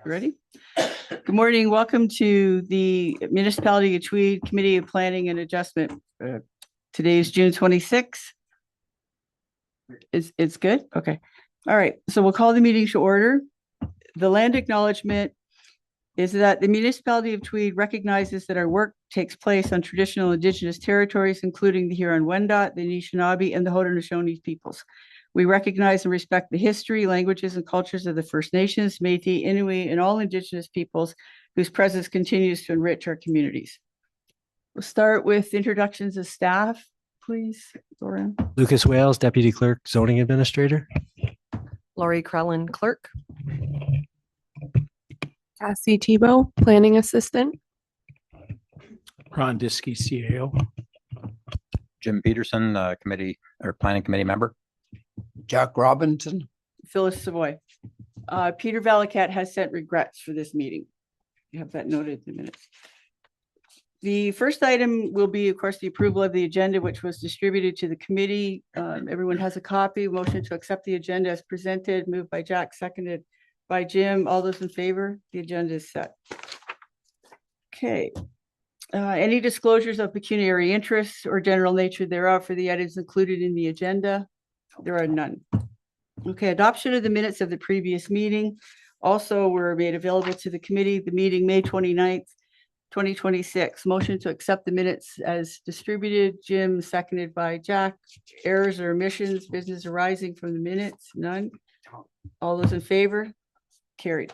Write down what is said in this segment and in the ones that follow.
Ready? Good morning. Welcome to the Municipality of Tweed Committee of Planning and Adjustment. Today is June 26th. It's good? Okay. All right. So we'll call the meeting to order. The land acknowledgement is that the Municipality of Tweed recognizes that our work takes place on traditional Indigenous territories, including the Huron-Wendat, the Anishinaabe, and the Haudenosaunee peoples. We recognize and respect the history, languages, and cultures of the First Nations, Métis, Inuit, and all Indigenous peoples whose presence continues to enrich our communities. We'll start with introductions of staff, please. Lauren. Lucas Wales, Deputy Clerk, Zoning Administrator. Laurie Krellin, Clerk. Cassie Tebow, Planning Assistant. Ron Diskey, CAO. Jim Peterson, Planning Committee member. Jack Robinson. Phyllis Savoy. Peter Valicat has sent regrets for this meeting. You have that noted in the minutes. The first item will be, of course, the approval of the agenda, which was distributed to the committee. Everyone has a copy. Motion to accept the agenda as presented, moved by Jack, seconded by Jim. All those in favor? The agenda is set. Okay. Any disclosures of pecuniary interests or general nature thereof for the items included in the agenda? There are none. Okay, adoption of the minutes of the previous meeting also were made available to the committee. The meeting, May 29th, 2026. Motion to accept the minutes as distributed. Jim, seconded by Jack. Errors or omissions, business arising from the minutes? None. All those in favor? Carried.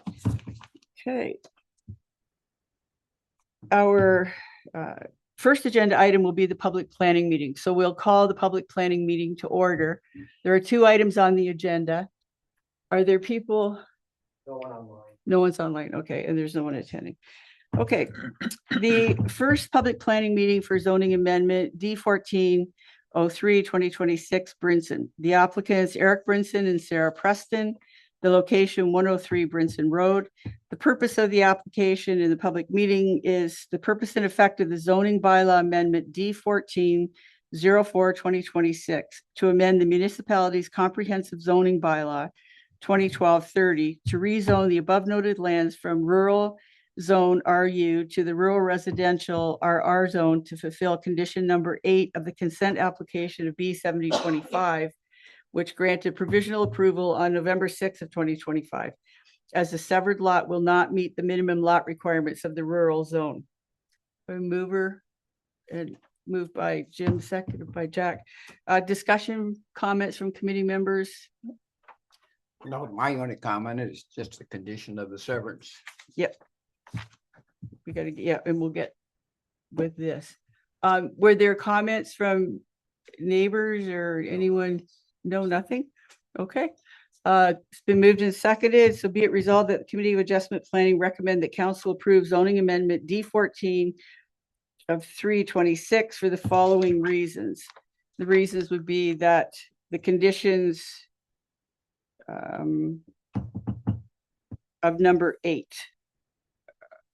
Okay. Our first agenda item will be the public planning meeting. So we'll call the public planning meeting to order. There are two items on the agenda. Are there people? No one online. No one's online. Okay. And there's no one attending. Okay. The first public planning meeting for zoning amendment D1403 2026 Brinson. The applicants Eric Brinson and Sarah Preston. The location 103 Brinson Road. The purpose of the application in the public meeting is the purpose and effect of the zoning bylaw amendment D1404 2026 to amend the municipality's comprehensive zoning bylaw 2012-30 to rezone the above noted lands from rural zone RU to the rural residential RR zone to fulfill condition number 8 of the consent application of B7025, which granted provisional approval on November 6th of 2025, as the severed lot will not meet the minimum lot requirements of the rural zone. A mover and moved by Jim, seconded by Jack. Discussion, comments from committee members? No, my only comment is just the condition of the severance. Yep. We got to get, yeah, and we'll get with this. Were there comments from neighbors or anyone? No, nothing. Okay. It's been moved and seconded. So be it resolved that the Committee of Adjustment Planning recommend that council approve zoning amendment D14 of 326 for the following reasons. The reasons would be that the conditions of number 8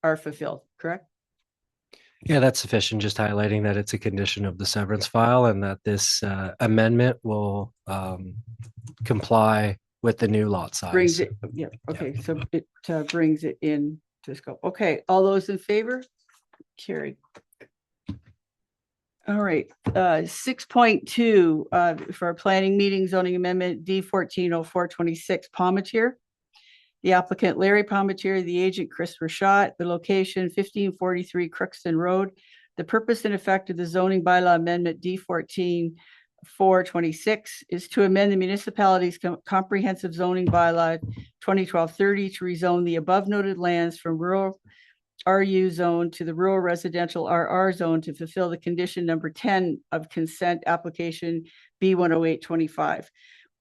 are fulfilled, correct? Yeah, that's sufficient. Just highlighting that it's a condition of the severance file and that this amendment will comply with the new lot size. Brings it, yeah, okay, so it brings it in to scope. Okay, all those in favor? Carried. All right, 6.2 for our planning meeting zoning amendment D140426 Palmetier. The applicant Larry Palmetier, the agent Chris Rashad, the location 1543 Crookston Road. The purpose and effect of the zoning bylaw amendment D14-426 is to amend the municipality's comprehensive zoning bylaw 2012-30 to rezone the above noted lands from rural RU zone to the rural residential RR zone to fulfill the condition number 10 of consent application B10825.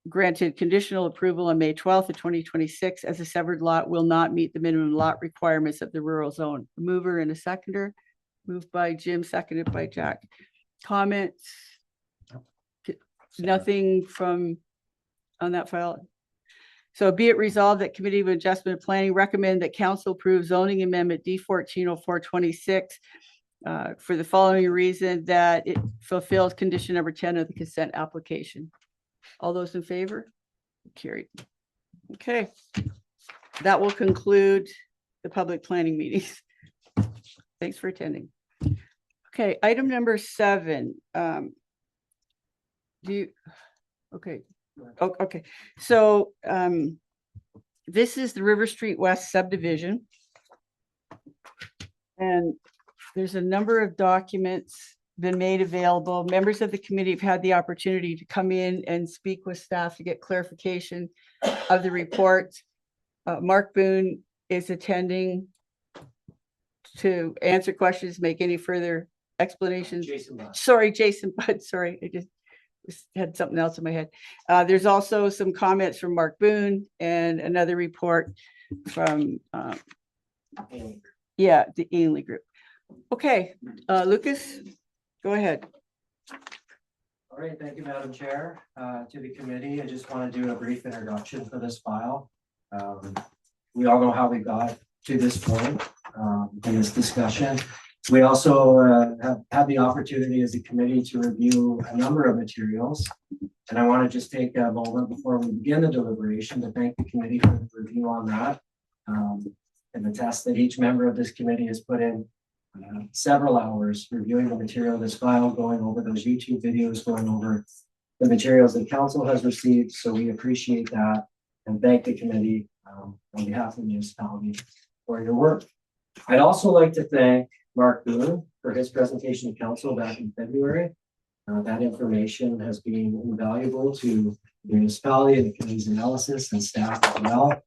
Granted conditional approval on May 12th of 2026 as a severed lot will not meet the minimum lot requirements of the rural zone. A mover and a seconder. Moved by Jim, seconded by Jack. Comments? Nothing from on that file. So be it resolved that Committee of Adjustment and Planning recommend that council approve zoning amendment D140426 for the following reason, that it fulfills condition number 10 of the consent application. All those in favor? Carried. Okay. That will conclude the public planning meetings. Thanks for attending. Okay, item number 7. Do you, okay. Oh, okay, so this is the River Street West subdivision. And there's a number of documents been made available. Members of the committee have had the opportunity to come in and speak with staff to get clarification of the report. Mark Boone is attending to answer questions, make any further explanations. Sorry, Jason Budd, sorry, I just had something else in my head. There's also some comments from Mark Boone and another report from, yeah, the Ainley Group. Okay, Lucas, go ahead. All right, thank you, Madam Chair. To the committee, I just want to do a brief introduction for this file. We all know how we got to this point in this discussion. We also have had the opportunity as a committee to review a number of materials. And I want to just take a moment before we begin the deliberation to thank the committee for the review on that. And attest that each member of this committee has put in several hours reviewing the material of this file, going over those YouTube videos, going over the materials that council has received. So we appreciate that and thank the committee on behalf of the municipality for your work. I'd also like to thank Mark Boone for his presentation to council back in February. That information has been invaluable to the municipality and the committee's analysis and staff as well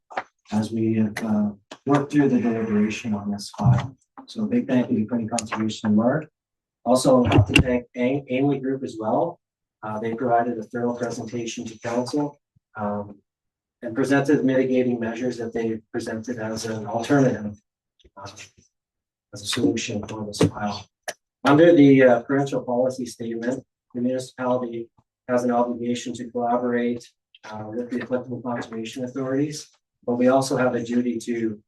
as we have worked through the deliberation on this file. So a big thank you to County Conservation and Mark. Also have to thank Ainley Group as well. They provided a thorough presentation to council and presented mitigating measures that they presented as an alternative, as a solution for this file. Under the provincial policy statement, the municipality has an obligation to collaborate with the applicable conservation authorities, but we also have a duty to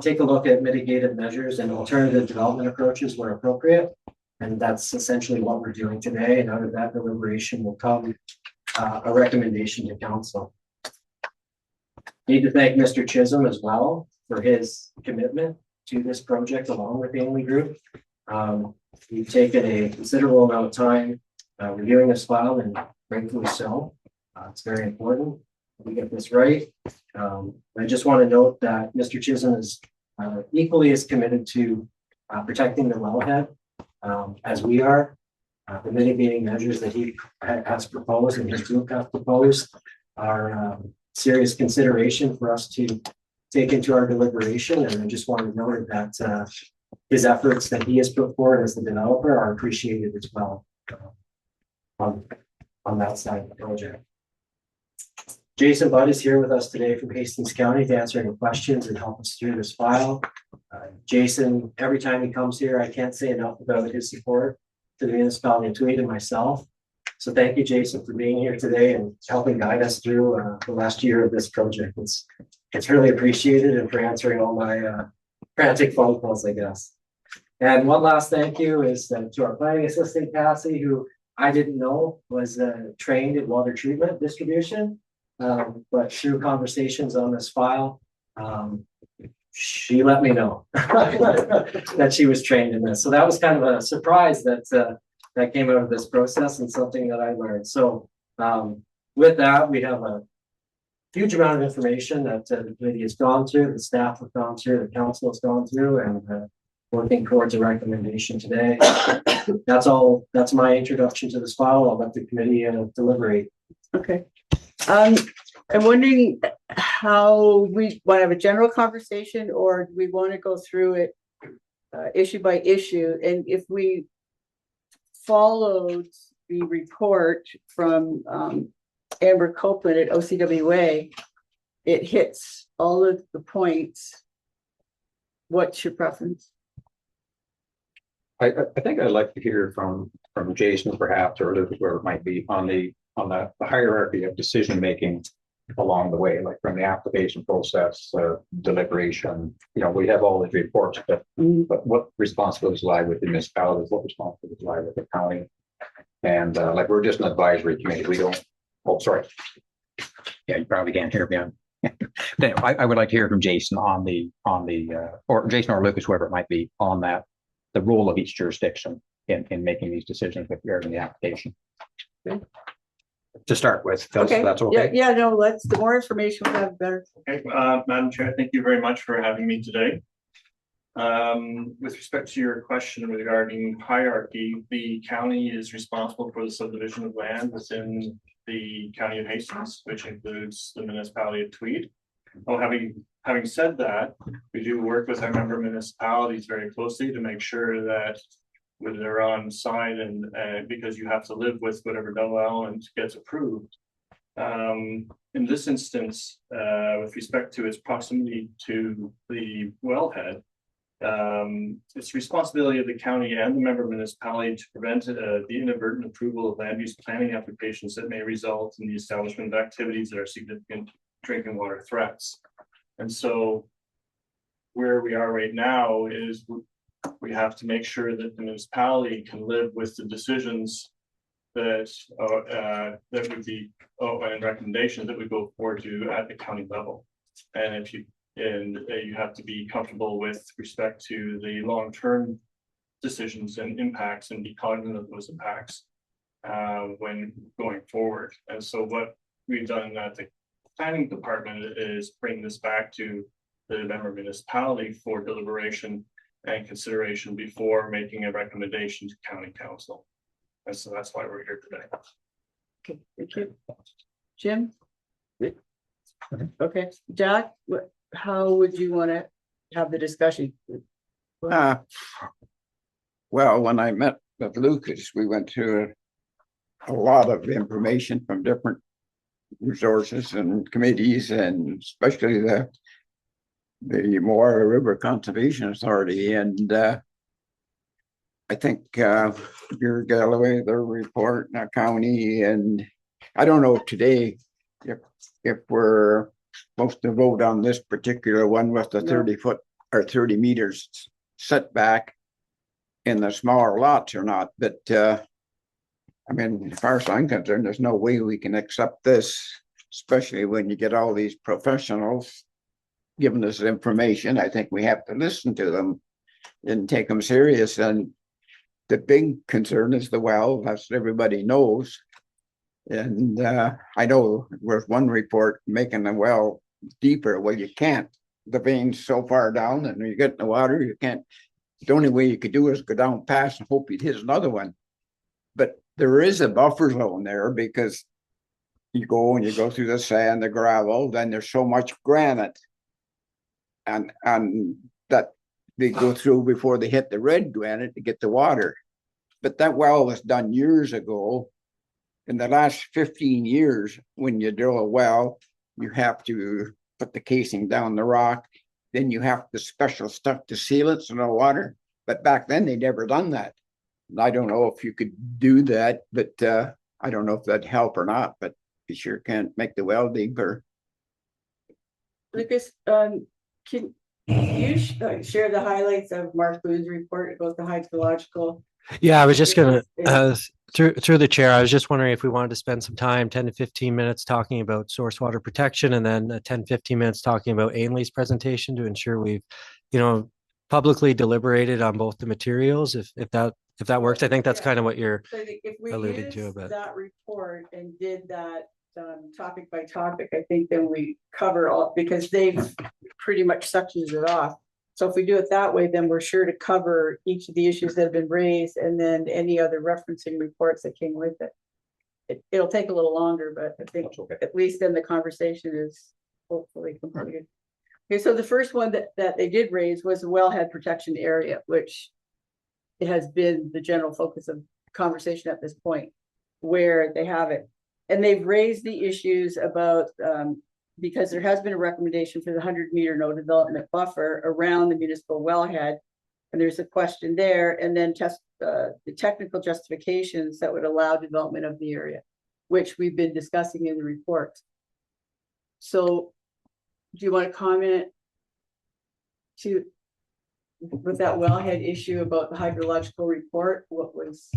take a look at mitigated measures and alternative development approaches where appropriate. And that's essentially what we're doing today. And out of that deliberation will come a recommendation to council. Need to thank Mr. Chisholm as well for his commitment to this project along with the Ainley Group. We've taken a considerable amount of time reviewing this file, and rightfully so. It's very important that we get this right. I just want to note that Mr. Chisholm is equally as committed to protecting the wellhead as we are. The mitigating measures that he has proposed and his group have proposed are serious consideration for us to take into our deliberation. And I just want to note that his efforts that he has put forward as the developer are appreciated as well on that side of the project. Jason Budd is here with us today from Hastings County to answer any questions and help us through this file. Jason, every time he comes here, I can't say enough about his support to the municipality of Tweed and myself. So thank you, Jason, for being here today and helping guide us through the last year of this project. It's really appreciated, and for answering all my frantic phone calls, I guess. And one last thank you is to our planning assistant, Cassie, who I didn't know was trained in water treatment distribution. But through conversations on this file, she let me know that she was trained in this. So that was kind of a surprise that came out of this process and something that I learned. So with that, we have a huge amount of information that the committee has gone through, the staff have gone through, the council has gone through, and working towards a recommendation today. That's all. That's my introduction to this file. I'll let the committee deliberate. Okay. I'm wondering how we want to have a general conversation, or do we want to go through it issue by issue? And if we followed the report from Amber Copeland at OCWA, it hits all of the points. What's your preference? I think I'd like to hear from Jason perhaps, or Elizabeth, where it might be on the hierarchy of decision making along the way, like from the application process, deliberation. You know, we have all these reports, but what responsibilities lie with the municipalities? What responsibilities lie with the county? And like we're just an advisory committee. We don't. Oh, sorry. Yeah, you probably can't hear me on. Anyway, I would like to hear from Jason on the, or Jason or Lucas, whoever it might be, on that, the role of each jurisdiction in making these decisions with regard to the application. Okay. To start with, if Okay, that's yeah, okay. yeah, no, the more information we have, the better. Okay, Madam Chair, thank you very much for having me today. With respect to your question regarding hierarchy, the county is responsible for the subdivision of land within the county of Hastings, which includes the municipality of Tweed. Oh, having said that, we do work with our member municipalities very closely to make sure that when they're on side and because you have to live with whatever double element gets approved. In this instance, with respect to its proximity to the wellhead, it's responsibility of the county and the member municipality to prevent the inadvertent approval of land use planning applications that may result in the establishment of activities that are significant drinking water threats. And so where we are right now is we have to make sure that the municipality can live with the decisions that that would be and recommendations that would go forward to at the county level. And you have to be comfortable with respect to the long-term decisions and impacts and be cognizant of those impacts when going forward. And so what we've done at the planning department is bring this back to the member municipality for deliberation and consideration before making a recommendation to county council. And so that's why we're here today. Okay, thank you. Jim? Okay, Jack, how would you want to have the discussion? Well, when I met with Lucas, we went through a lot of information from different resources and committees, and especially the Moira River Conservation Authority. And I think your Galloway, their report, in our county, and I don't know today if we're supposed to vote on this particular one with the 30-foot or 30 meters setback in the smaller lots or not. But I mean, as far as I'm concerned, there's no way we can accept this, especially when you get all these professionals giving us information. I think we have to listen to them and take them serious. And the big concern is the well, that's what everybody knows. And I know there's one report making the well deeper. Well, you can't. The vein's so far down, and when you get in the water, you can't. The only way you could do is go down past and hope you'd hit another one. But there is a buffer zone there because you go through the sand, the gravel, then there's so much granite and that they go through before they hit the red granite to get the water. But that well was done years ago. In the last 15 years, when you drill a well, you have to put the casing down the rock. Then you have the special stuff to seal it so no water. But back then they never done that. And I don't know if you could do that, but I don't know if that'd help or not, but you sure can't make the well deeper. Lucas, can you share the highlights of Mark Boone's report about the hydrological? Yeah, I was just gonna, through the chair, I was just wondering if we wanted to spend some time, 10 to 15 minutes talking about source water protection, and then 10, 15 minutes talking about Ainley's presentation to ensure we've, publicly deliberated on both the materials, if that works. I think that's kind of what you're So if we alluded to, use but that report and did that topic by topic, I think then we cover all, because they've pretty much sections it off. So if we do it that way, then we're sure to cover each of the issues that have been raised and then any other referencing reports that came with it. It'll take a little longer, but I think at least then the conversation is hopefully completed. Okay, so the first one that they did raise was the wellhead protection area, which it has been the general focus of conversation at this point, where they have it. And they've raised the issues about, because there has been a recommendation for the 100-meter no development buffer around the municipal wellhead. And there's a question there, and then the technical justifications that would allow development of the area, which we've been discussing in the report. So do you want to comment with that wellhead issue about the hydrological report? What was?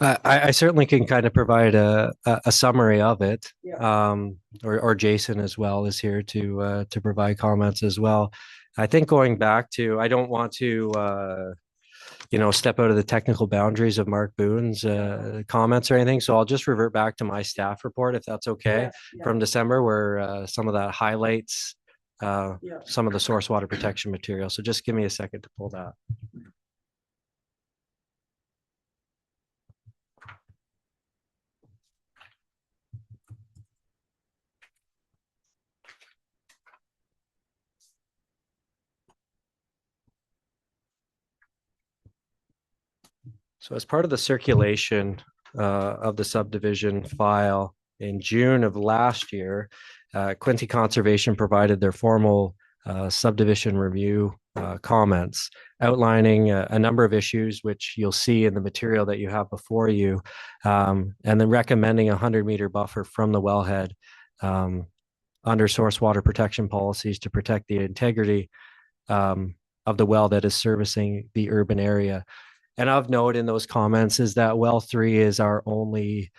I certainly can kind of provide a summary of it. Yeah. Or Jason as well is here to provide comments as well. I think going back to, I don't want to step out of the technical boundaries of Mark Boone's comments or anything. So I'll just revert back to my staff report if that's okay from December, where some of that highlights some of the source water protection material. So just give me a second to pull that. So as part of the circulation of the subdivision file in June of last year, Quinte Conservation provided their formal subdivision review comments outlining a number of issues, which you'll see in the material that you have before you, and then recommending a 100-meter buffer from the wellhead under source water protection policies to protect the integrity of the well that is servicing the urban area. And of note in those comments is that well 3 is our only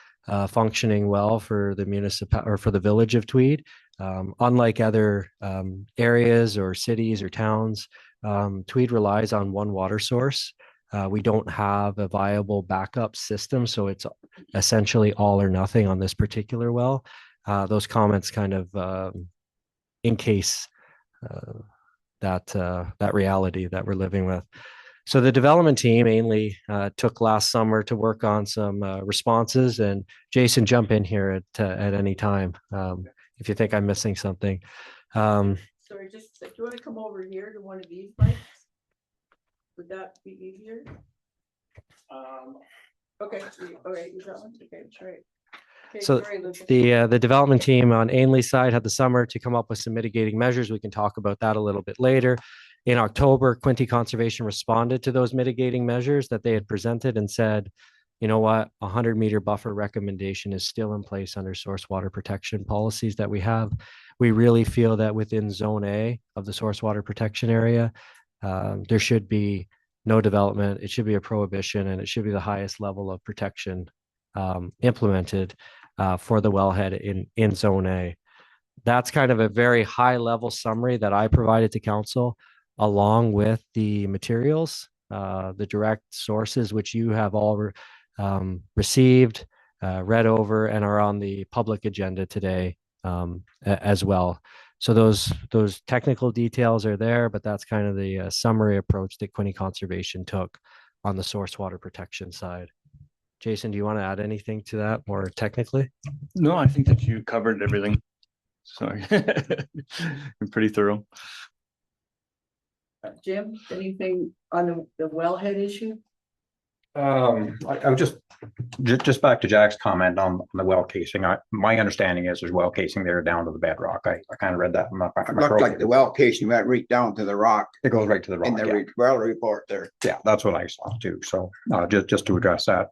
functioning well for the or for the village of Tweed. Unlike other areas or cities or towns, Tweed relies on one water source. We don't have a viable backup system, so it's essentially all or nothing on this particular well. Those comments kind of encase that reality that we're living with. So the development team mainly took last summer to work on some responses, and Jason, jump in here at any time if you think I'm missing something. Sorry, just, do you want to come over here to one of these mics? Would that be easier? Okay, all right, you got one? Okay, that's right. Okay, So sorry, Lucas. the development team on Ainley's side had the summer to come up with some mitigating measures. We can talk about that a little bit later. In October, Quinte Conservation responded to those mitigating measures that they had presented and said, you know what, a 100-meter buffer recommendation is still in place under source water protection policies that we have. We really feel that within Zone A of the source water protection area, there should be no development. It should be a prohibition, and it should be the highest level of protection implemented for the wellhead in Zone A. That's kind of a very high level summary that I provided to council, along with the materials, the direct sources, which you have all received, read over, and are on the public agenda today as well. So those technical details are there, but that's kind of the summary approach that Quinte Conservation took on the source water protection side. Jason, do you want to add anything to that more technically? No, I think that you covered everything. Sorry. You're pretty thorough. Jim, anything on the wellhead issue? I was just back to Jack's comment on the well casing. My understanding is there's well casing there down to the bedrock. I kind of read that. It looked like the well casing went right down to the rock It goes right to the rock. in the well report there. Yeah, that's what I saw too. So just to address that,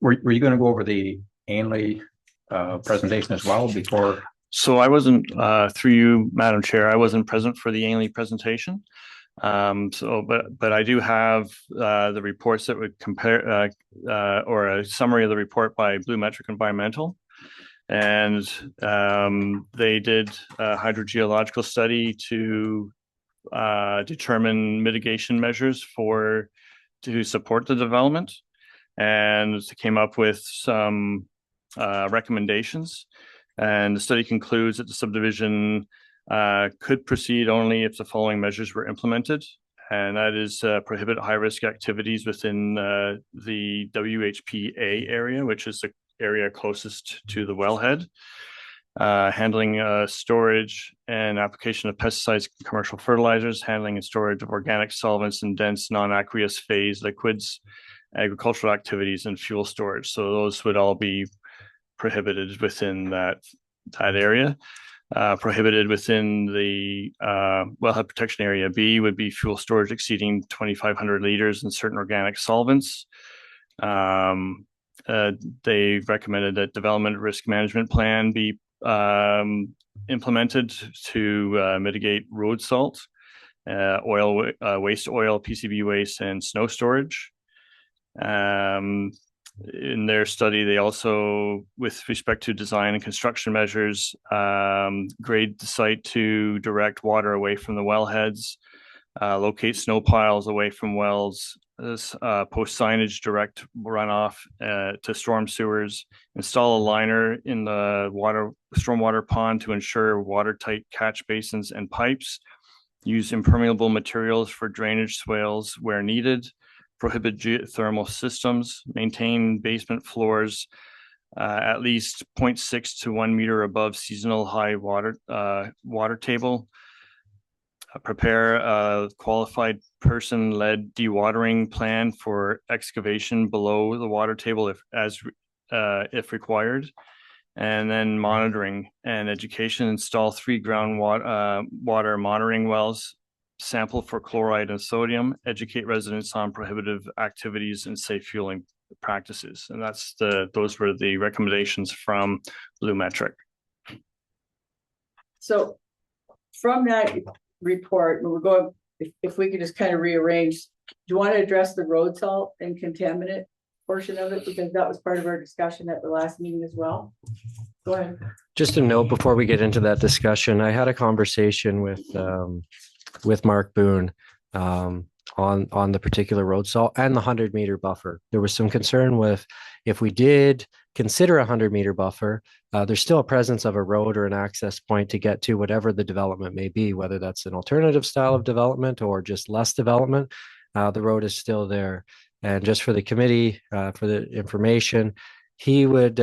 were you going to go over the Ainley presentation as well before? So I wasn't, through you, Madam Chair, I wasn't present for the Ainley presentation. But I do have the reports that would compare or a summary of the report by Blue Metric Environmental. And they did a hydrogeological study to determine mitigation measures to support the development, and came up with some recommendations. And the study concludes that the subdivision could proceed only if the following measures were implemented, and that is prohibit high-risk activities within the WHPA area, which is the area closest to the wellhead, handling, storage and application of pesticides and commercial fertilizers, handling and storage of organic solvents and dense non-aqueous phase liquids, agricultural activities, and fuel storage. So those would all be prohibited within that area. Prohibited within the wellhead protection area B would be fuel storage exceeding 2,500 liters in certain organic solvents. They recommended that development risk management plan be implemented to mitigate road salt, waste oil, PCB waste, and snow storage. in their study, they also, with respect to design and construction measures, grade the site to direct water away from the wellheads, locate snow piles away from wells, post signage direct runoff to storm sewers, install a liner in the stormwater pond to ensure watertight catch basins and pipes, use impermeable materials for drainage swales where needed, prohibit geothermal systems, maintain basement floors at least 0.6 to 1 meter above seasonal high water table, prepare a qualified person-led dewatering plan for excavation below the water table if required, and then monitoring and education, install 3 groundwater water monitoring wells, sample for chloride and sodium, educate residents on prohibitive activities and safe fueling practices. And those were the recommendations from Lumetric. So from that report, we're going, if we could just kind of rearrange, do you want to address the road salt and contaminant portion of it? Because that was part of our discussion at the last meeting as well. Go ahead. Just a note before we get into that discussion, I had a conversation with Mark Boone on the particular road salt and the 100-meter buffer. There was some concern with if we did consider a 100-meter buffer, there's still a presence of a road or an access point to get to whatever the development may be, whether that's an alternative style of development or just less development. The road is still there. And just for the committee, for the information, he would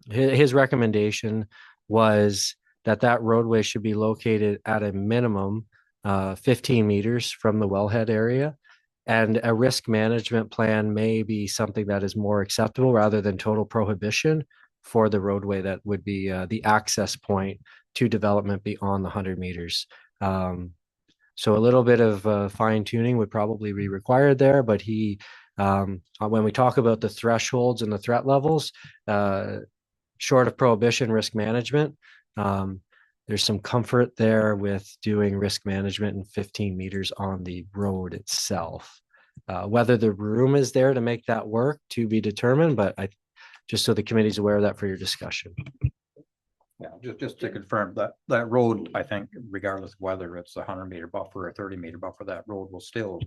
his recommendation was that roadway should be located at a minimum 15 meters from the wellhead area, and a risk management plan may be something that is more acceptable rather than total prohibition for the roadway that would be the access point to development beyond the 100 meters. So a little bit of fine tuning would probably be required there, but when we talk about the thresholds and the threat levels, short of prohibition risk management, there's some comfort there with doing risk management in 15 meters on the road itself. Whether the room is there to make that work to be determined, but just so the committee's aware of that for your discussion. Yeah, just to confirm that road, I think regardless of whether it's a 100-meter buffer or a 30-meter buffer, that road will still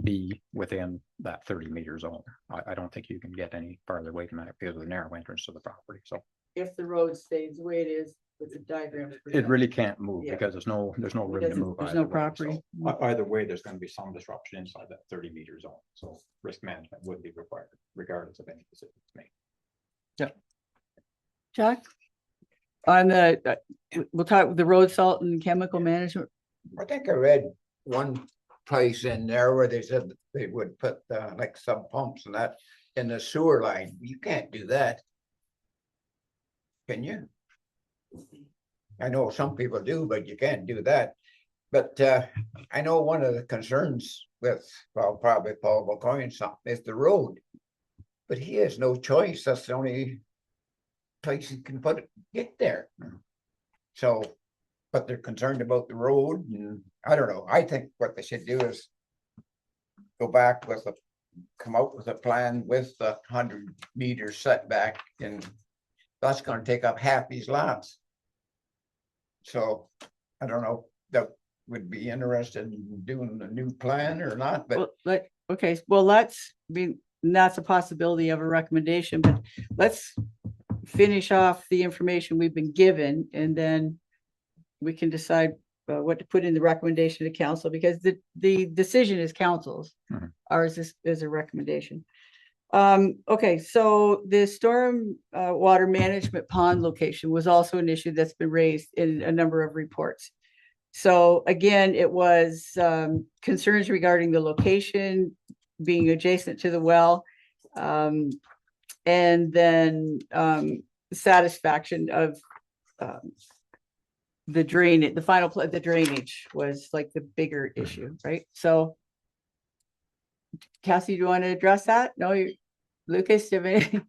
be within that 30-meter zone. I don't think you can get any farther away from that because of the narrow entrance to the property. So If the road stays the way it is with the diagram. it really can't move Yeah. because there's no room to move. There's either no way. property. So, either way, there's going to be some disruption inside that 30-meter zone. So risk management would be required regardless of any decisions made. Jack? On we'll talk the road salt and chemical management. I think I read one place in there where they said that they would put like some pumps and that in the sewer line. You can't do that. Can you? I know some people do, but you can't do that. But I know one of the concerns with, well, probably Paul McCoy something is the road. But he has no choice. That's the only place he can get there. So, but they're concerned about the road, and I don't know. I think what they should do is go back come out with a plan with the 100-meter setback, and that's going to take up half these lots. So I don't know, that would be interested in doing a new plan or not, but that's a possibility of a recommendation, but let's finish off the information we've been given, and then we can decide what to put in the recommendation to council, because the decision is council's. Ours is a recommendation. Okay, so the storm water management pond location was also an issue that's been raised in a number of reports. So again, it was concerns regarding the location being adjacent to the well, and then satisfaction of the drainage was like the bigger issue, right? So Cassie, do you want to address that? No, Lucas, do you have any?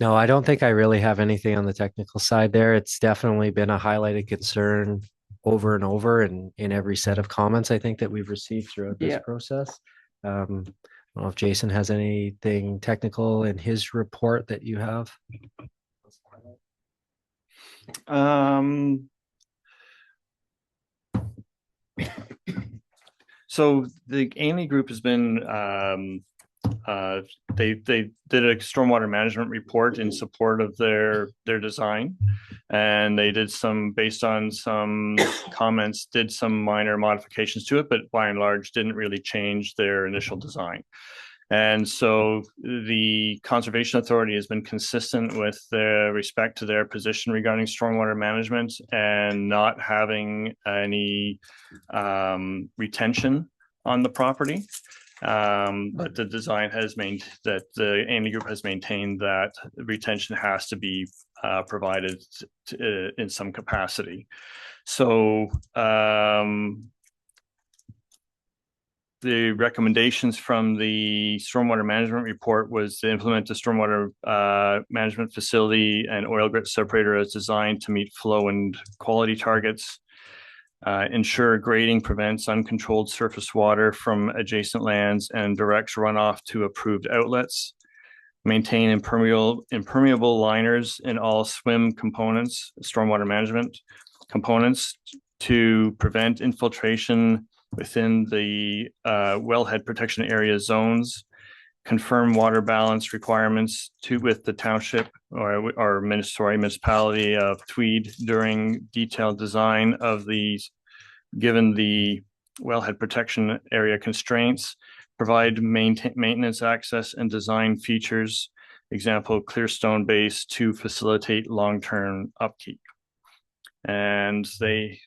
No, I don't think I really have anything on the technical side there. It's definitely been a highlighted concern over and over in every set of comments I think that we've received throughout this process. don't know if Jason has anything technical in his report that you have. So the Ainley Group has been, they did a stormwater management report in support of their design. And they did some, based on some comments, did some minor modifications to it, but by and large didn't really change their initial design. And so the Conservation Authority has been consistent with their respect to their position regarding stormwater management and not having any retention on the property. But the design has maintained that the Ainley Group has maintained that retention has to be provided in some capacity. So the recommendations from the stormwater management report was to implement a stormwater management facility and oil grit separator as designed to meet flow and quality targets. Ensure grading prevents uncontrolled surface water from adjacent lands and directs runoff to approved outlets. Maintain impermeable liners in all swim components, stormwater management components to prevent infiltration within the wellhead protection area zones. Confirm water balance requirements with the township or municipality of Tweed during detailed design of these, given the wellhead protection area constraints. Provide maintenance access and design features, example, clear stone base to facilitate long-term upkeep. And they,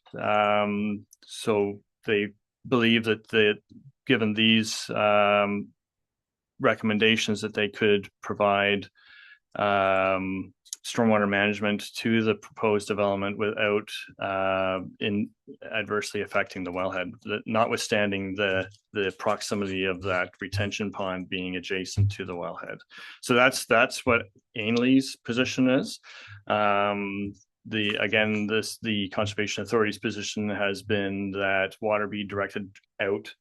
so they believe that given these recommendations that they could provide stormwater management to the proposed development without adversely affecting the wellhead, notwithstanding the proximity of that retention pond being adjacent to the wellhead. So that's what Ainley's position is. The Conservation Authority's position has been that water be directed out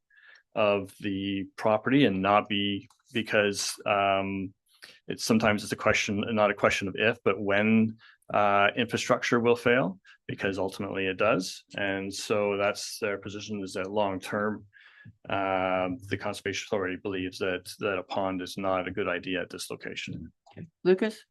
of the property and not be, because it's sometimes a question, not a question of if, but when infrastructure will fail, because ultimately it does. And so that's their position, is that long term, the Conservation Authority believes that a pond is not a good idea at this location. Okay. Lucas?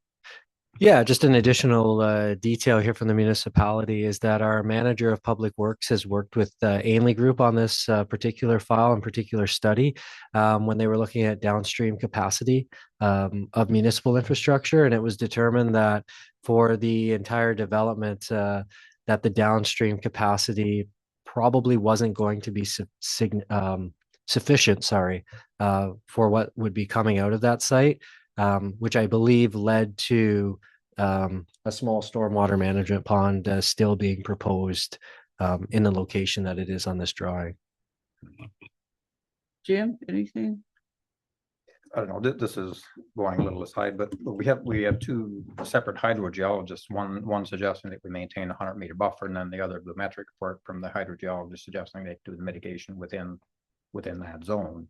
Yeah, just an additional detail here from the municipality is that our manager of public works has worked with the Ainley Group on this particular file and particular study when they were looking at downstream capacity of municipal infrastructure. And it was determined that for the entire development, that the downstream capacity probably wasn't going to be sufficient, for what would be coming out of that site. Which I believe led to a small stormwater management pond still being proposed in the location that it is on this drawing. Jim, anything? I don't know, this is going a little aside, but we have two separate hydrogeologists, one suggesting that we maintain a 100-meter buffer, and then the other blumetric report from the hydrogeologist suggesting they do the mitigation within that zone.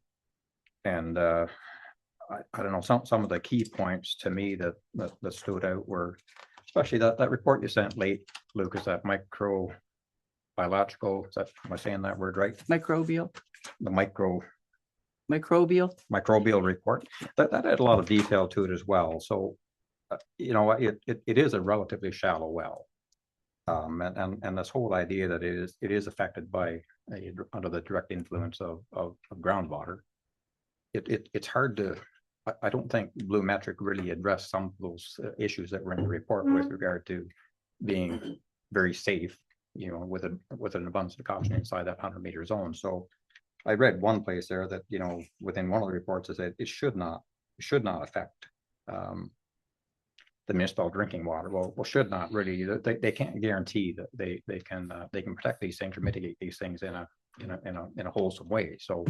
And I don't know, some of the key points to me that stood out were, especially that report you sent late, Lucas, that microbiological, am I saying that word right? Microbial The microbial report. That had a lot of detail to it as well. So, it is a relatively shallow well. And this whole idea that it is affected by under the direct influence of groundwater. It's hard to, I don't think Blumetric really addressed some of those issues that were in the report with regard to being very safe, with an abundance of caution inside that 100-meter zone. So I read one place there that, within one of the reports is that it should not affect the municipal drinking water. Well, should not really. They can't guarantee that they can protect these things or mitigate these things in a wholesome way. So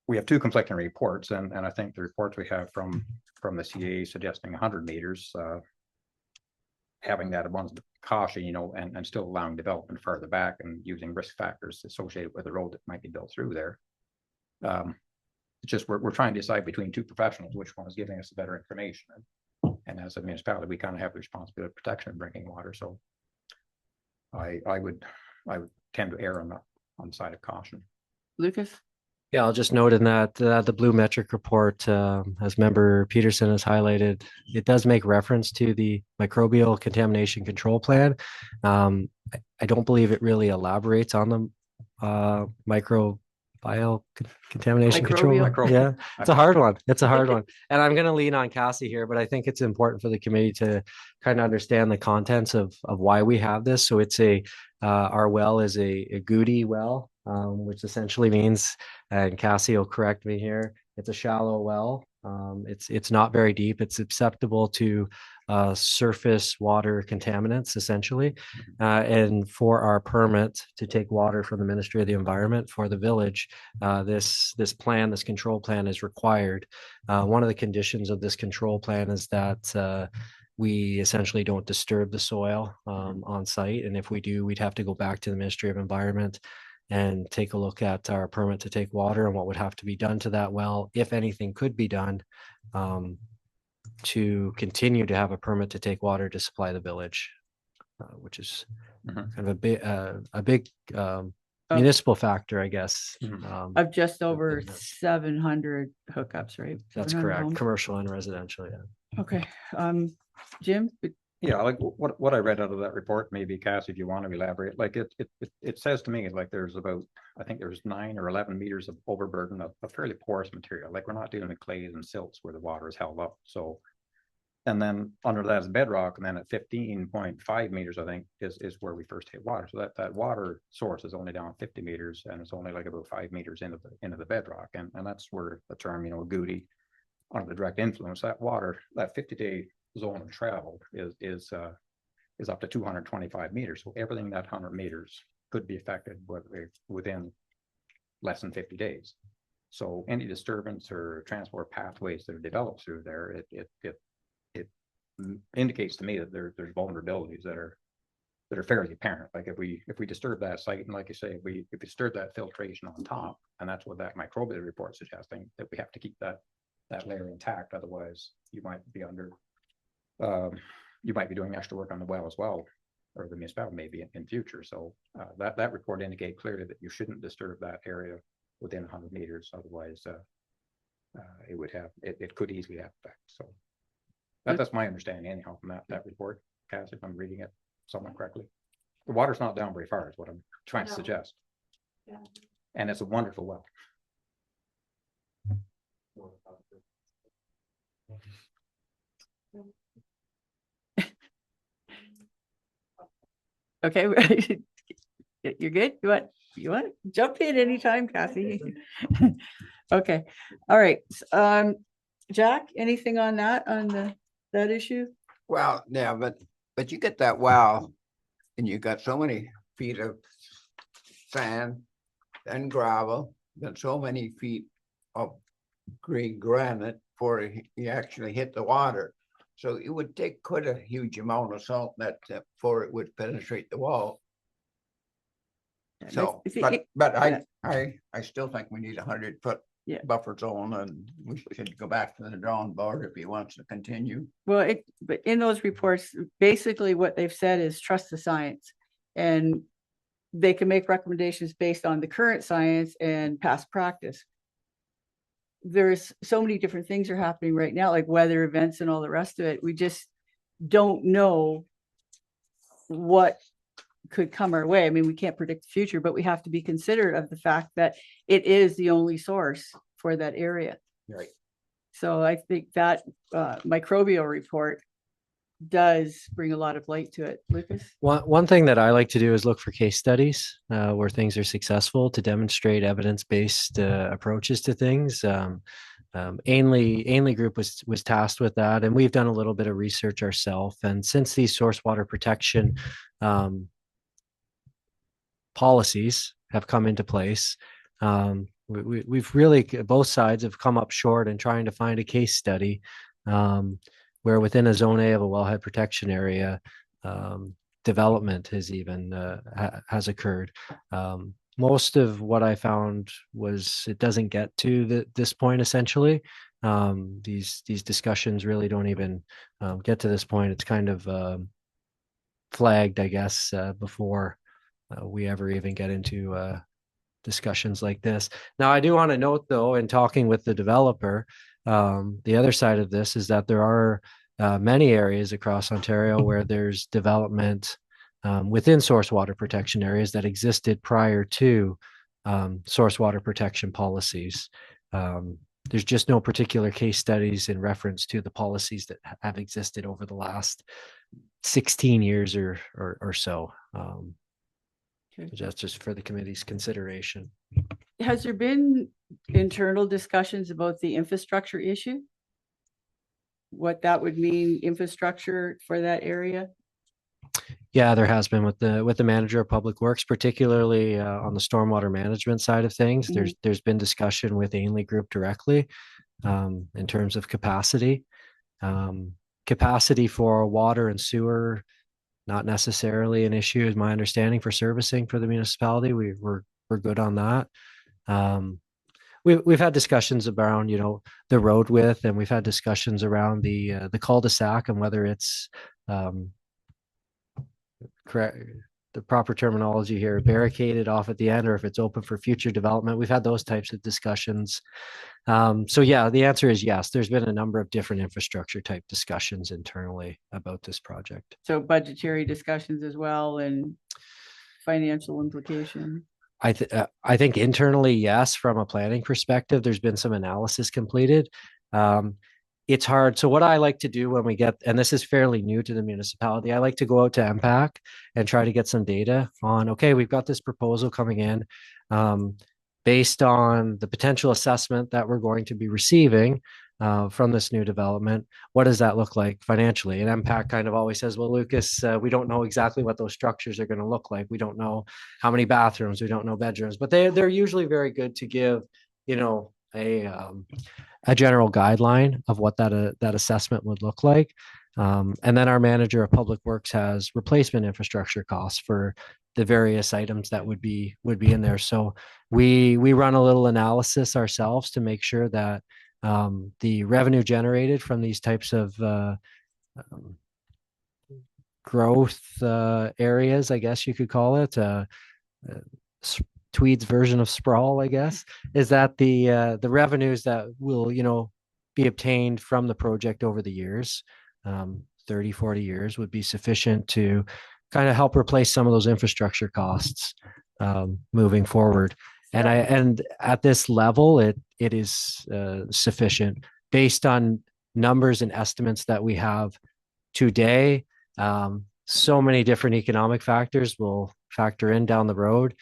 we have two conflicting reports, and I think the reports we have from the CA suggesting 100 meters, having that abundance of caution, and still allowing development further back and using risk factors associated with the road that might be built through there. It's just we're trying to decide between two professionals, which one is giving us the better information. And as a municipality, we kind of have the responsibility of protection of drinking water. So I would tend to err on the side of caution. Lucas? Yeah, I'll just note in that the Blue Metric report, as member Peterson has highlighted, it does make reference to the microbial contamination control plan. I don't believe it really elaborates on the microbial contamination control. Microbial. Yeah, it's a hard one. It's a hard one. And I'm going to lean on Cassie here, but I think it's important for the committee to kind of understand the contents of why we have this. So it's our well is a Goody well, which essentially means, and Cassie will correct me here, it's a shallow well. It's not very deep. It's susceptible to surface water contaminants, essentially. And for our permit to take water from the Ministry of the Environment for the village, this control plan is required. One of the conditions of this control plan is that we essentially don't disturb the soil on site. And if we do, we'd have to go back to the Ministry of Environment and take a look at our permit to take water and what would have to be done to that well, if anything could be done to continue to have a permit to take water to supply the village, which is kind of a big municipal factor, I guess. Of just over 700 hookups, right? That's 700 correct, homes? commercial and residential, yeah. Okay, Jim? Yeah, like what I read out of that report, maybe Cassie, if you want to elaborate, like it says to me like there's about, I think there's 9 or 11 meters of overburden of fairly porous material. Like we're not dealing with clays and silts where the water is held up. So, and then under that is bedrock, and then at 15.5 meters, I think is where we first hit water. So that water source is only down 50 meters, and it's only like about 5 meters into the bedrock, and that's where the term, Goody, under the direct influence, that water, that 50-day zone of travel is up to 225 meters. So everything that 100 meters could be affected within less than 50 days. So any disturbance or transport pathways that are developed through there, it indicates to me that there's vulnerabilities that are fairly apparent. Like if we disturb that site, and like you say, if we disturb that filtration on top, and that's what that microbial report is suggesting, that we have to keep that layer intact. Otherwise, you might be doing extra work on the well as well, or the municipality maybe in future. So that report indicate clearly that you shouldn't disturb that area within 100 meters. Otherwise, it could easily have effect. So that's my understanding anyhow from that report, Cass, if I'm reading it somewhat correctly. The water's not down very far is what I'm trying to suggest. Yeah. And it's a wonderful well. Okay, you're good? You want to jump in anytime, Kathy? Okay, all right. Jack, anything on that issue? Well, yeah, but you get that well, and you got so many feet of sand and gravel, then so many feet of green granite before you actually hit the water. So it would take quite a huge amount of salt before it would penetrate the wall. So, but I still think we need 100-foot buffer zone, and we should go back to the drawing board if he wants to continue. Well, but in those reports, basically what they've said is trust the science, and they can make recommendations based on the current science and past practice. There's so many different things are happening right now, like weather events and all the rest of it. We just don't know what could come our way. I mean, we can't predict the future, but we have to be considerate of the fact that it is the only source for that area. Right. So I think that microbial report does bring a lot of light to it. Lucas? One thing that I like to do is look for case studies where things are successful to demonstrate evidence-based approaches to things. Ainley Group was tasked with that, and we've done a little bit of research ourselves. And since these source water protection policies have come into place, we've really, both sides have come up short in trying to find a case study where within a zone A of a wellhead protection area, development has even has occurred. most of what I found was it doesn't get to this point essentially. These discussions really don't even get to this point. It's kind of flagged, I guess, before we ever even get into discussions like this. Now, I do want to note, though, in talking with the developer, the other side of this is that there are many areas across Ontario where there's development within source water protection areas that existed prior to source water protection policies. There's just no particular case studies in reference to the policies that have existed over the last 16 years or so. That's just for the committee's consideration. Has there been internal discussions about the infrastructure issue? What that would mean, infrastructure for that area? Yeah, there has been with the manager of public works, particularly on the stormwater management side of things. There's been discussion with Ainley Group directly in terms of capacity. Capacity for water and sewer, not necessarily an issue, is my understanding, for servicing for the municipality. We're good on that. We've had discussions around, the road width, and we've had discussions around the cul-de-sac and whether it's correct, the proper terminology here, barricaded off at the end, or if it's open for future development. We've had those types of discussions. So yeah, the answer is yes. There's been a number of different infrastructure type discussions internally about this project. So budgetary discussions as well and financial implications. I think internally, yes. From a planning perspective, there's been some analysis completed. It's hard. So what I like to do when we get, and this is fairly new to the municipality, I like to go out to MPAC and try to get some data on, okay, we've got this proposal coming in based on the potential assessment that we're going to be receiving from this new development. What does that look like financially? And MPAC kind of always says, well, Lucas, we don't know exactly what those structures are going to look like. We don't know how many bathrooms, we don't know bedrooms, but they're usually very good to give, a general guideline of what that assessment would look like. And then our manager of public works has replacement infrastructure costs for the various items that would be in there. So we run a little analysis ourselves to make sure that the revenue generated from these types of growth areas, I guess you could call it, Tweed's version of sprawl, I guess, is that the revenues that will, be obtained from the project over the years, 30, 40 years, would be sufficient to kind of help replace some of those infrastructure costs moving forward. And at this level, it is sufficient based on numbers and estimates that we have today. So many different economic factors will factor in down the road.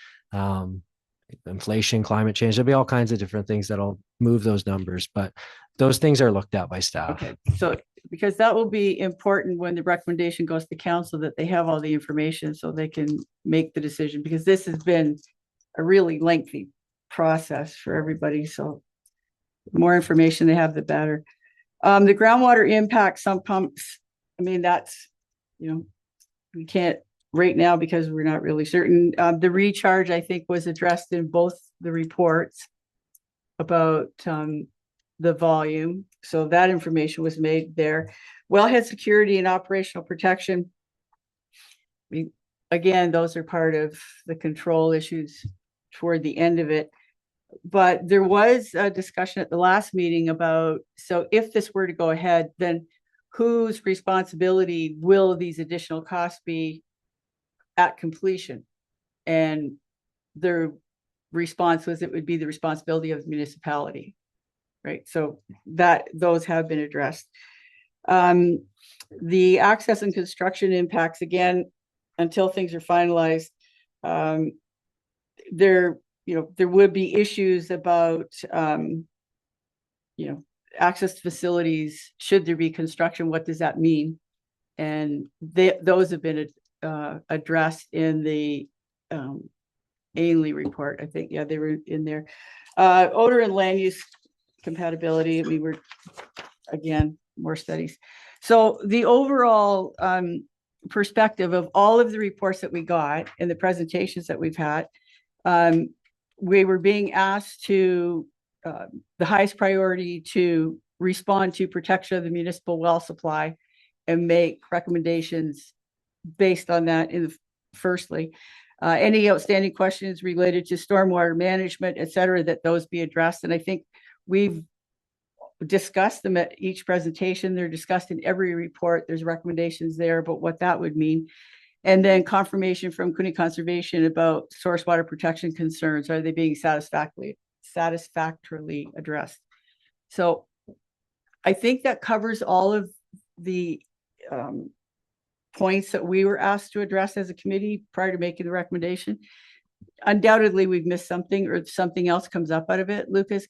Inflation, climate change, there'll be all kinds of different things that'll move those numbers, but those things are looked at by staff. Okay, so because that will be important when the recommendation goes to council, that they have all the information so they can make the decision, because this has been a really lengthy process for everybody. So the more information they have, the better. The groundwater impact sump pumps, that's, we can't right now because we're not really certain. The recharge, I think, was addressed in both the reports about the volume. So that information was made there. Wellhead security and operational protection. Again, those are part of the control issues toward the end of it. But there was a discussion at the last meeting about, so if this were to go ahead, then whose responsibility will these additional costs be at completion? And their response was it would be the responsibility of the municipality, right? So those have been addressed. The access and construction impacts, again, until things are finalized, there would be issues about, access to facilities. Should there be construction, what does that mean? And those have been addressed in the Ainley report. I think, yeah, they were in there. Odor and land use compatibility. We were, again, more studies. So the overall perspective of all of the reports that we got and the presentations that we've had, We were being asked to, the highest priority to respond to protection of the municipal well supply and make recommendations based on that firstly. Any outstanding questions related to stormwater management, et cetera, that those be addressed. And I think we've discussed them at each presentation. They're discussed in every report. There's recommendations there about what that would mean. And then confirmation from Cooney Conservation about source water protection concerns. Are they being satisfactorily addressed? So I think that covers all of the points that we were asked to address as a committee prior to making the recommendation. Undoubtedly, we've missed something or something else comes up out of it. Lucas,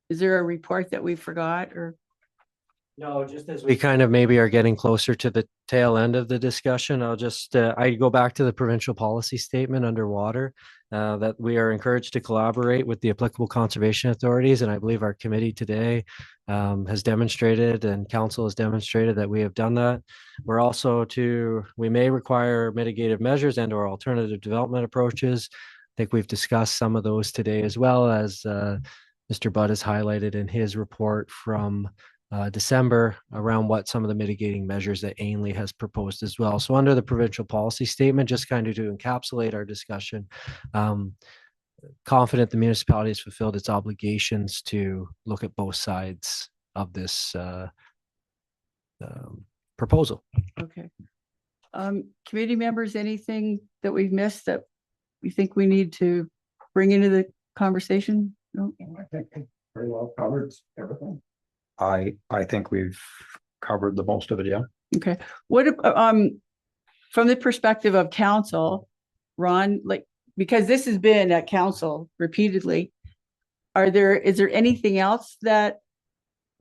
is there a report that we forgot or? No, just as We kind of maybe are getting closer to the tail end of the discussion. I'll just, I go back to the provincial policy statement underwater, that we are encouraged to collaborate with the applicable conservation authorities. And I believe our committee today has demonstrated and council has demonstrated that we have done that. We're also we may require mitigative measures and or alternative development approaches. I think we've discussed some of those today, as well as Mr. Budd has highlighted in his report from December around what some of the mitigating measures that Ainley has proposed as well. So under the provincial policy statement, just kind of to encapsulate our discussion, confident the municipality has fulfilled its obligations to look at both sides of this proposal. Okay. Committee members, anything that we've missed that we think we need to bring into the conversation? No? I think very well covered everything. I think we've covered the most of it, yeah. Okay. What, from the perspective of council, Ron, like, because this has been at council repeatedly, is there anything else that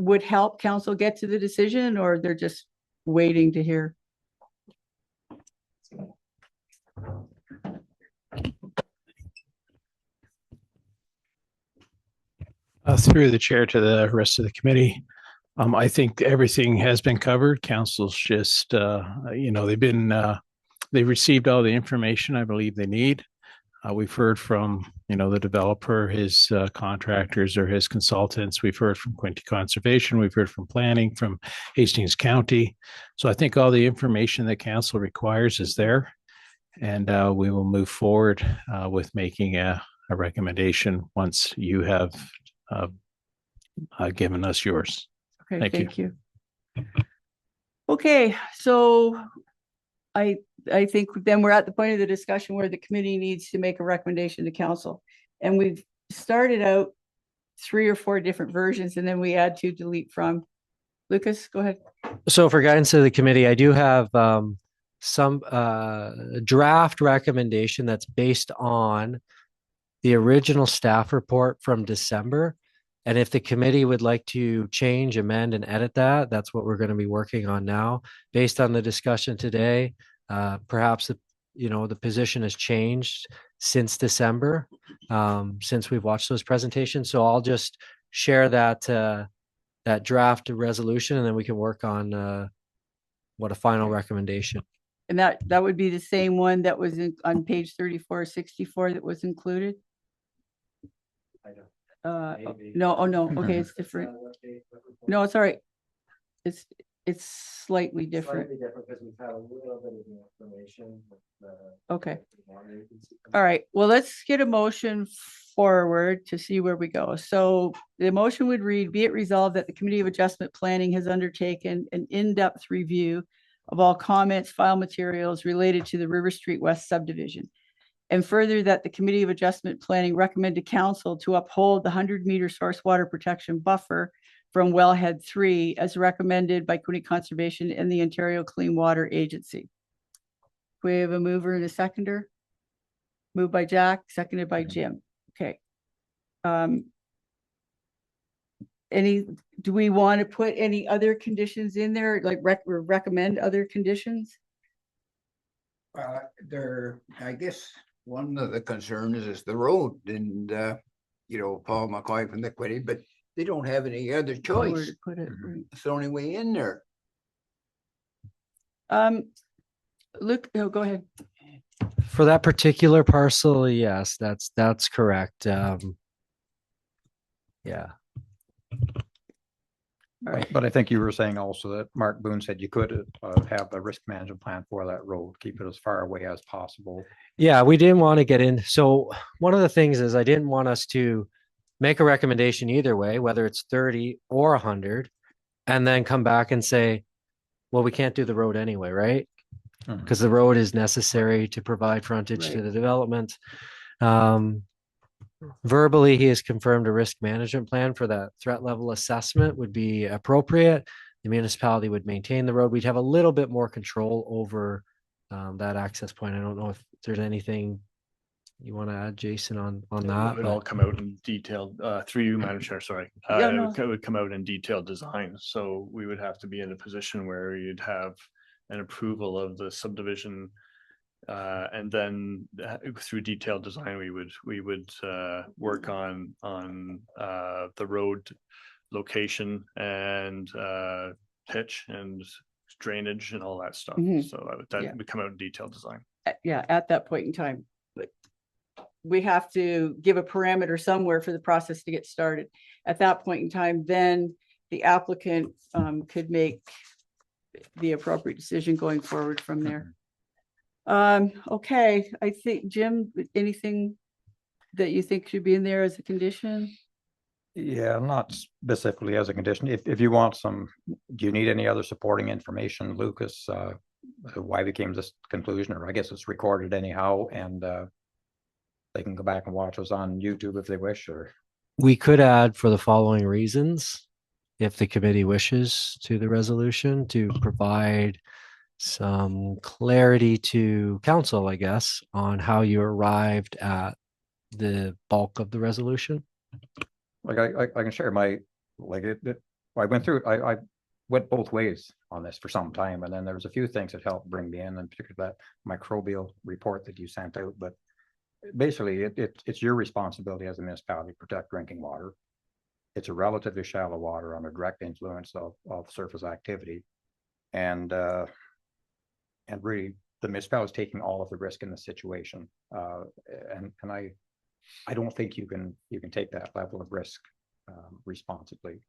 would help council get to the decision, or they're just waiting to hear? Through the chair to the rest of the committee, I think everything has been covered. Council's just, they've received all the information I believe they need. We've heard from, the developer, his contractors or his consultants. We've heard from Quinte Conservation. We've heard from planning, from Hastings County. So I think all the information that council requires is there. And we will move forward with making a recommendation once you have given us yours. Okay, Thank you. Okay, so I think then we're at the point of the discussion where the committee needs to make a recommendation to council. And we've started out 3 or 4 different versions, and then we add to delete from. Lucas, go ahead. So for guidance to the committee, I do have some draft recommendation that's based on the original staff report from December. And if the committee would like to change, amend, and edit that, that's what we're going to be working on now. Based on the discussion today, perhaps the position has changed since December, since we've watched those presentations. So I'll just share that draft resolution, and then we can work on what a final recommendation. And that would be the same one that was on page 3464 that was included. No, oh no, okay, it's different. No, it's all right. It's slightly different. Slightly different because we've had a little bit of the information. Okay. All right, well, let's get a motion forward to see where we go. So the motion would read, be it resolved that the Committee of Adjustment Planning has undertaken an in-depth review of all comments, file materials related to the River Street West subdivision. And further, that the Committee of Adjustment Planning recommend to council to uphold the 100-meter source water protection buffer from wellhead 3 as recommended by Cooney Conservation and the Ontario Clean Water Agency. We have a mover and a seconder. Moved by Jack, seconded by Jim. Okay. Do we want to put any other conditions in there, like recommend other conditions? I guess one of the concerns is the road and, Paul McCoy from the Quinte, but they don't have any other Where choice. to put it, right. It's the only way in there. Luke, go ahead. For that particular parcel, yes, that's correct. Yeah. All right. But I think you were saying also that Mark Boone said you could have a risk management plan for that road, keep it as far away as possible. Yeah, we didn't want to get in. So one of the things is I didn't want us to make a recommendation either way, whether it's 30 or 100, and then come back and say, well, we can't do the road anyway, right? Mhm. Because the road is necessary to provide frontage to Right. the development. Verbally, he has confirmed a risk management plan for that threat level assessment would be appropriate. The municipality would maintain the road. We'd have a little bit more control over that access point. I don't know if there's anything you want to add, Jason, on It that. would all but- come out in detailed, through you, Madam Chair, sorry. Yeah, It no. would come out in detailed design, so we would have to be in a position where you'd have an approval of the subdivision. And then through detailed design, we would work on the road location and pitch and drainage and all that stuff. Mhm. So Yeah. that would come out in detailed design. Yeah, at that point in time. But we have to give a parameter somewhere for the process to get started. At that point in time, then the applicant could make the appropriate decision going forward from there. Okay, I think, Jim, anything that you think should be in there as a condition? Yeah, not specifically as a condition. If you want some, do you need any other supporting information, Lucas? Why we came to this conclusion, or I guess it's recorded anyhow, and they can go back and watch us on YouTube if they wish, or. We could add for the following reasons, if the committee wishes, to the resolution to provide some clarity to council, I guess, on how you arrived at the bulk of the resolution. Like I can share my, I went through, I went both ways on this for some time, and then there was a few things that helped bring me in particular that microbial report that you sent out, but basically it's your responsibility as a municipality to protect drinking water. It's a relatively shallow water under direct influence of surface activity. And really the municipality is taking all of the risk in the situation. And I don't think you can take that level of risk responsibly,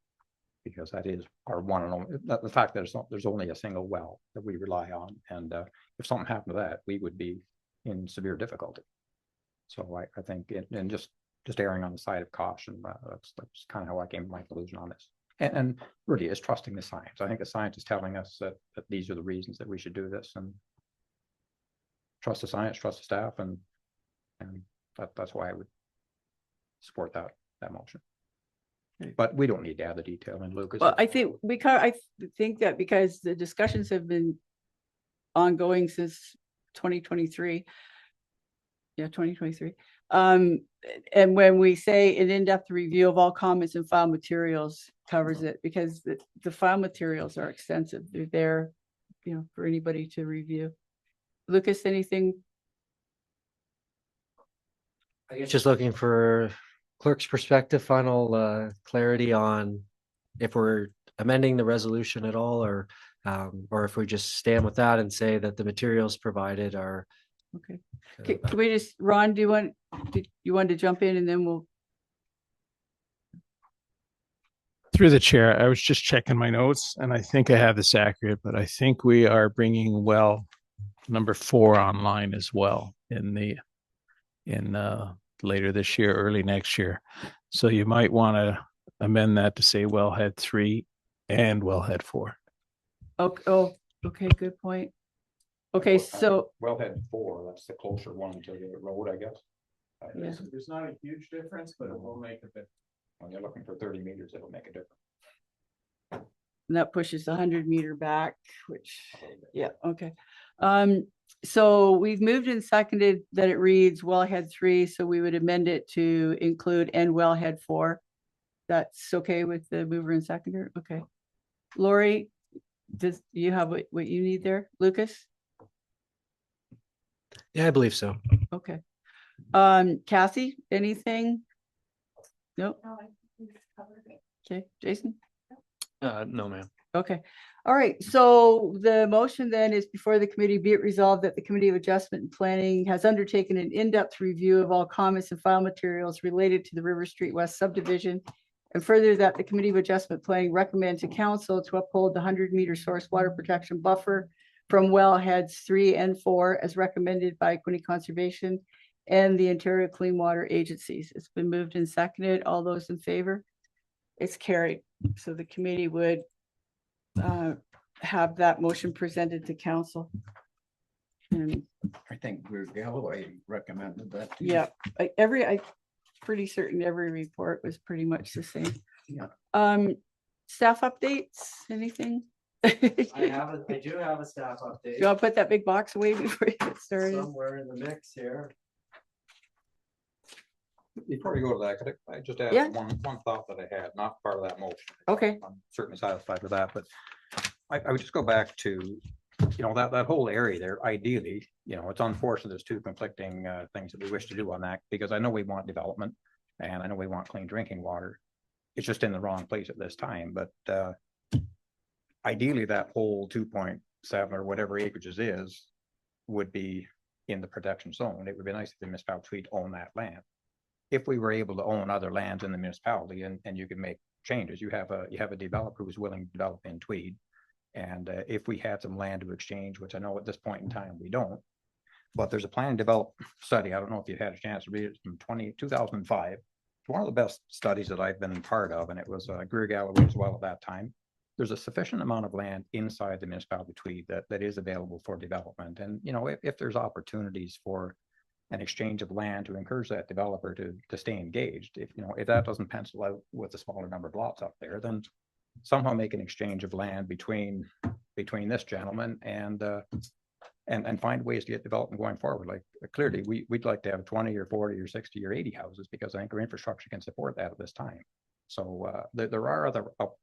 because that is our one and only, the fact that there's only a single well that we rely on. And if something happened to that, we would be in severe difficulty. So I think, and just erring on the side of caution, that's kind of how I came to my conclusion on this. And really is trusting the science. I think the science is telling us that these are the reasons that we should do this, and trust the science, trust the staff, and that's why I would support that motion. But we don't need to add the detail in, Lucas. Well, I think I think that because the discussions have been ongoing since 2023. Yeah, 2023. And when we say an in-depth review of all comments and file materials covers it, because the file materials are extensive. They're there, for anybody to review. Lucas, anything? I guess Just looking for clerk's perspective, final clarity on if we're amending the resolution at all, or if we just stand with that and say that the materials provided are. Okay. Can we just, Ron, do you want to jump in, and then we'll. Through the chair, I was just checking my notes, and I think I have this accurate, but I think we are bringing well number 4 online as well in later this year, early next year. So you might want to amend that to say wellhead 3 and wellhead 4. Okay, good point. Okay, so Wellhead 4, that's the closer one to the road, I guess. Yeah. There's not a huge difference, but it will make a bit. When you're looking for 30 meters, it'll make a difference. that pushes 100 meter back, which, yeah, okay. So we've moved and seconded that it reads wellhead 3, so we would amend it to include and wellhead 4. That's okay with the mover and seconder? Okay. Lori, do you have what you need there? Lucas? Yeah, I believe so. Okay. Cassie, anything? Nope. Okay, Jason? No, ma'am. Okay. All right, so the motion then is before the committee, be it resolved that the Committee of Adjustment and Planning has undertaken an in-depth review of all comments and file materials related to the River Street West subdivision. And further, that the Committee of Adjustment Planning recommend to council to uphold the 100-meter source water protection buffer from wellheads 3 and 4 as recommended by Quinte Conservation and the Ontario Clean Water Agencies. It's been moved and seconded. All those in favor? It's carried. So the committee would have that motion presented to council. And I think Drew Galloway recommended that. too. yeah, I'm pretty certain every report was pretty much the same. Yeah. Staff updates, anything? I Do do have a staff update you want to put that big box away before you get started? somewhere in the mix here. Before you go to that, could I just add Yeah. one thought that I had, not part of that motion. Okay. I'm certainly satisfied with that, but I would just go back to, that whole area there, ideally, it's unfortunate there's two conflicting things that we wish to do on that, because I know we want development and I know we want clean drinking water. It's just in the wrong place at this time, but ideally that whole 2.7 or whatever acreages is would be in the protection zone. It would be nice if the municipality Tweed own that land. If we were able to own other lands in the municipality and you can make changes, you have a developer who's willing to develop in Tweed. And if we had some land to exchange, which I know at this point in time we don't, but there's a plan and develop study. I don't know if you've had a chance to read it, from 2005. It's one of the best studies that I've been part of, and it was Greer Galloway as well at that time. There's a sufficient amount of land inside the municipality of Tweed that is available for development. And, if there's opportunities for an exchange of land to encourage that developer to stay engaged, if that doesn't pencil out with a smaller number of lots up there, then somehow make an exchange of land between this gentleman and find ways to get development going forward. Like clearly we'd like to have 20 or 40 or 60 or 80 houses, because I think our infrastructure can support that at this time. So there are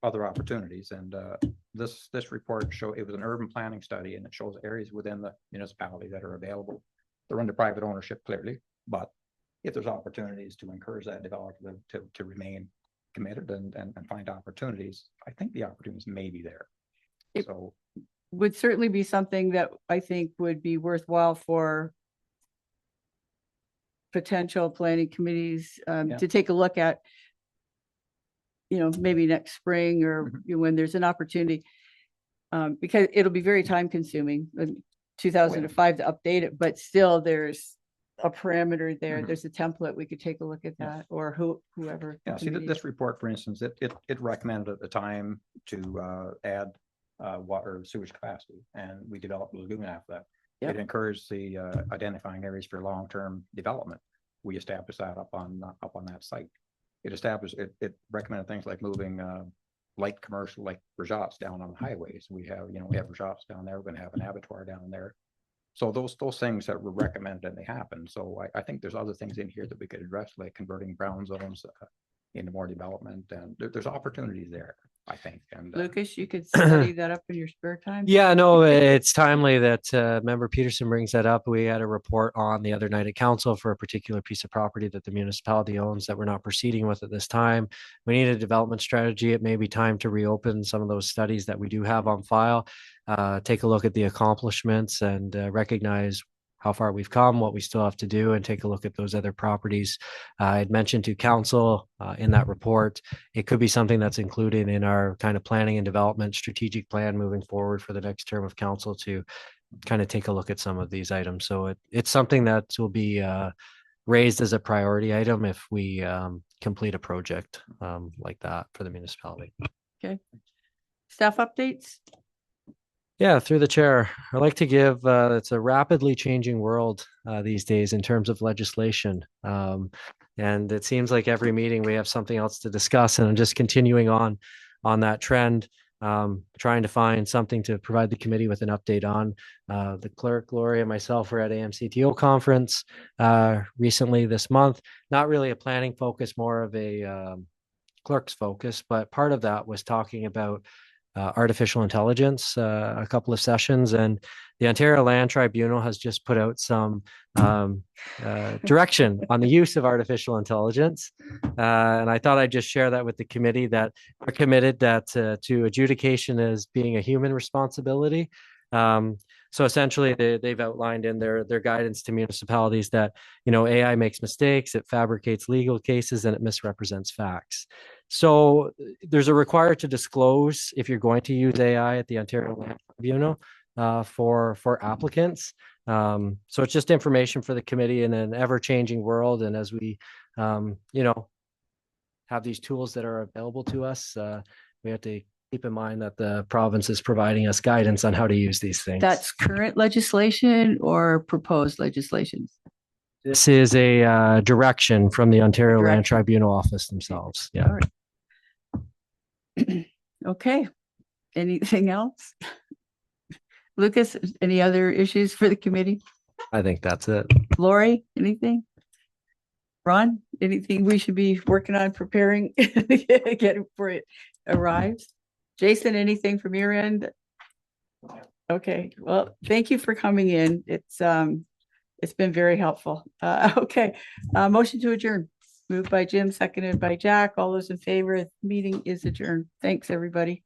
other opportunities, and this report it was an urban planning study, and it shows areas within the municipality that are available. They're under private ownership clearly, but if there's opportunities to encourage that developer to remain committed and find opportunities, I think the opportunities may be there. It So would certainly be something that I think would be worthwhile for potential planning committees Yeah. to take a look at, maybe next spring or when there's an opportunity. Because it'll be very time consuming in 2005 to update it, but still there's a parameter there. Mhm. There's a template. We could take a look at Yeah. that, or whoever. the yeah, see committee- this report, for instance, it recommended at the time to add water sewage capacity, and we developed a lagoon after that. Yep. It encouraged the identifying areas for long-term development. We established that up on that site. It recommended things like moving light commercial, like Rajats, down on the highways. We have Rajats down there. We're going to have an abattoir down there. So those things that were recommended, and they happen. So I think there's other things in here that we could address, like converting brown zones into more development, and there's opportunities there, I think. And Lucas, you could study that up in your spare time. Yeah, no, it's timely that Member Peterson brings that up. We had a report on the other night at council for a particular piece of property that the municipality owns that we're not proceeding with at this time. We need a development strategy. It may be time to reopen some of those studies that we do have on file, take a look at the accomplishments and recognize how far we've come, what we still have to do, and take a look at those other properties. I'd mentioned to council in that report, it could be something that's included in our kind of planning and development strategic plan moving forward for the next term of council to kind of take a look at some of these items. So it's something that will be raised as a priority item if we complete a project like that for the municipality. Staff updates? Yeah, through the chair, I'd like to give, it's a rapidly changing world these days in terms of legislation. And it seems like every meeting we have something else to discuss, and I'm just continuing on that trend, trying to find something to provide the committee with an update on. The clerk, Lori, and myself were at AMCTO conference recently this month. Not really a planning focus, more of a clerk's focus, but part of that was talking about artificial intelligence, a couple of sessions, and the Ontario Land Tribunal has just put out some direction on the use of artificial intelligence. And I thought I'd just share that with the committee, that we're committed that to adjudication as being a human responsibility. So essentially, they've outlined in their guidance to municipalities that, AI makes mistakes, it fabricates legal cases, and it misrepresents facts. So there's a require to disclose if you're going to use AI at the Ontario Land Tribunal for applicants. So it's just information for the committee in an ever-changing world. And as we, have these tools that are available to us, we have to keep in mind that the province is providing us guidance on how to use these things. That's current legislation or proposed legislation? This is a direction from the Ontario Land Direction. Tribunal office themselves. Yeah. All right. Okay. Anything else? Lucas, any other issues for the committee? I think that's it. Lori, anything? Ron, anything we should be working on preparing again before it arrives? Jason, anything from your end? Okay, well, thank you for coming in. It's been very helpful. Okay, motion to adjourn. Moved by Jim, seconded by Jack. All those in favor, meeting is adjourned. Thanks, everybody.